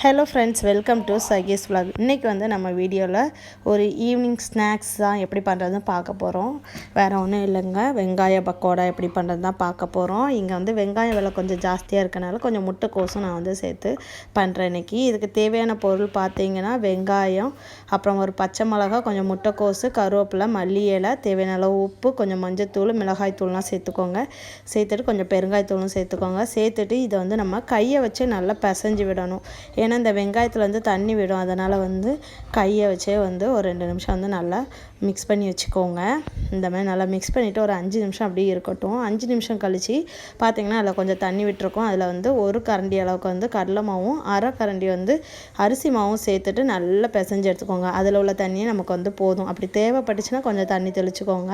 Hello friends, welcome to சகீஸ் vlog. இன்றைக்கி வந்து நம்ம வீடியோவில் ஒரு ஈவினிங் ஸ்நாக்ஸ் தான் எப்படி பண்ணுறதுன்னு பார்க்க போகிறோம். வேறு ஒன்றும் இல்லைங்க, வெங்காய பக்கோடா எப்படி பண்ணுறது தான் பார்க்க போகிறோம். இங்கே வந்து வெங்காயம் விலை கொஞ்சம் ஜாஸ்தியாக இருக்கனால கொஞ்சம் முட்டைக்கோசும் நான் வந்து சேர்த்து பண்ணுறேன் இன்றைக்கி. இதுக்கு தேவையான பொருள் பார்த்தீங்கன்னா வெங்காயம், அப்புறம் ஒரு பச்சை மிளகா, கொஞ்சம் முட்டைக்கோசு, கருவேப்பிலை, மல்லி இலை, தேவையான அளவு உப்பு, கொஞ்சம் மஞ்சத்தூள், மிளகாய்த்தூள்லாம் சேர்த்துக்கோங்க. சேர்த்துட்டு கொஞ்சம் பெருங்காயத்தூளும் சேர்த்துக்கோங்க. சேர்த்துட்டு இதை வந்து நம்ம கையை வச்சு நல்லா பிசைஞ்சு விடணும். ஏன்னா இந்த வெங்காயத்தில் வந்து தண்ணி விடும், அதனால் வந்து கையை வச்சே வந்து ஒரு 2 நிமிஷம் வந்து நல்லா மிக்ஸ் பண்ணி வச்சுக்கோங்க. இந்த மாதிரி நல்லா மிக்ஸ் பண்ணிவிட்டு ஒரு 5 நிமிஷம் அப்படியே இருக்கட்டும். 5 நிமிஷம் கழித்து பார்த்திங்கன்னா அதில் கொஞ்சம் தண்ணி விட்டுருக்கோம். அதில் வந்து ஒரு கரண்டி அளவுக்கு வந்து கடலை மாவும், அரை கரண்டி வந்து அரிசி மாவும் சேர்த்துட்டு நல்லா பிசைஞ்சு எடுத்துக்கோங்க. அதில் உள்ள தண்ணியே நமக்கு வந்து போதும். அப்படி தேவைப்பட்டுச்சுன்னா கொஞ்சம் தண்ணி தெளிச்சுக்கோங்க.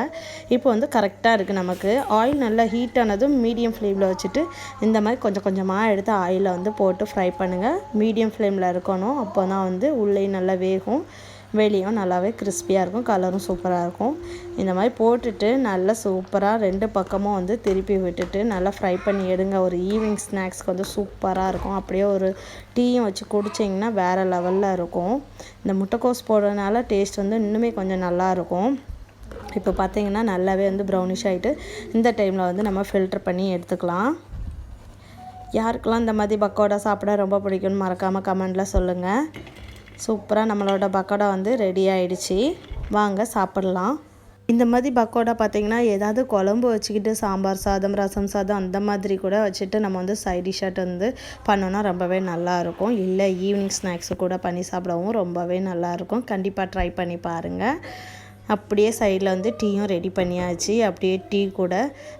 இப்போ வந்து கரெக்டாக இருக்குது நமக்கு. ஆயில் நல்லா ஹீட் ஆனதும் மீடியம் ஃப்ளேமில் வச்சுட்டு இந்த மாதிரி கொஞ்சம் கொஞ்சமாக எடுத்து ஆயிலில் வந்து போட்டு ஃப்ரை பண்ணுங்கள். மீடியம் ஃப்ளேமில் இருக்கணும். அப்போ தான் வந்து உள்ளேயும் நல்லா வேகும், வெளியும் நல்லாவே கிறிஸ்பியாக இருக்கும், கலரும் சூப்பராக இருக்கும். இந்த மாதிரி போட்டுட்டு நல்லா சூப்பராக 2 பக்கமும் வந்து திருப்பி விட்டுட்டு நல்லா ஃப்ரை பண்ணி எடுங்க. ஒரு ஈவினிங் ஸ்நாக்ஸ்க்கு வந்து சூப்பராக இருக்கும். அப்படியே ஒரு டீயும் வச்சு குடிச்சிங்கன்னா வேறு லெவலில் இருக்கும். இந்த முட்டைக்கோஸ் போடுறதுனால டேஸ்ட் வந்து இன்னுமே கொஞ்சம் நல்லாயிருக்கும். இப்போ பார்த்திங்கன்னா நல்லாவே வந்து ப்ரௌனிஷ் ஆகிட்டு இந்த டைமில் வந்து நம்ம ஃபில்டர் பண்ணி எடுத்துக்கலாம். யாருக்கெல்லாம் இந்த மாதிரி பக்கோடா சாப்பிட ரொம்ப பிடிக்கும்னு மறக்காமல் கமெண்டில் சொல்லுங்கள். சூப்பராக நம்மளோட பக்கோடா வந்து ரெடி ஆகிடுச்சு. வாங்க சாப்பிட்லாம். இந்த மாதிரி பக்கோடா பார்த்திங்கன்னா ஏதாவது குழம்பு வச்சுக்கிட்டு சாம்பார் சாதம், ரசம் சாதம் அந்த மாதிரி கூட வச்சுட்டு நம்ம வந்து சைட் டிஷ்ஷாட் வந்து பண்ணோன்னா ரொம்பவே நல்லாயிருக்கும். இல்லை ஈவினிங் ஸ்நாக்ஸு கூட பண்ணி சாப்பிடவும் ரொம்பவே நல்லாயிருக்கும். கண்டிப்பாக ட்ரை பண்ணி பாருங்கள். அப்படியே சைடில் வந்து டீயும் ரெடி பண்ணியாச்சு. அப்படியே டீ கூட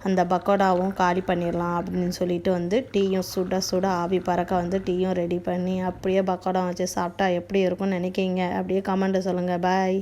அந்த பக்கோடாவும் காலி பண்ணிடலாம் அப்படின்னு சொல்லிட்டு வந்து டீயும் சுட சுட ஆவி பறக்க வந்து டீயும் ரெடி பண்ணி அப்படியே பக்கோடா வச்சு சாப்பிட்டா எப்படி இருக்கும்னு நினைக்கிங்க? அப்படியே கமெண்ட்டை சொல்லுங்கள். பாய்.